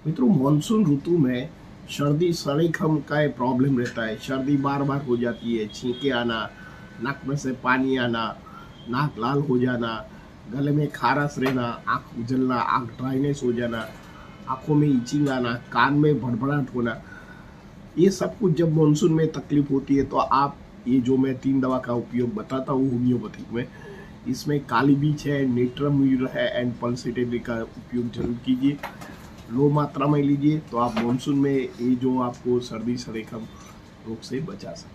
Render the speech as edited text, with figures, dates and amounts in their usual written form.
मित्रों, मानसून ऋतु में सर्दी सरेखम का एक प्रॉब्लम रहता है। सर्दी बार बार हो जाती है, छींके आना, नाक में से पानी आना, नाक लाल हो जाना, गले में खारस रहना, आँख जलना, आँख ड्राइनेस हो जाना, आँखों में इचिंग आना, कान में भड़भड़ाहट होना। ये सब कुछ जब मानसून में तकलीफ होती है तो आप ये जो मैं 3 दवा का उपयोग बताता हूँ होम्योपैथिक में, इसमें काली बीच है, नेट्रम्यूर है एंड पल्सिटेली का उपयोग जरूर कीजिए। लो मात्रा में लीजिए तो आप मानसून में ये जो आपको सर्दी सरेखम रोग से बचा सकते हैं।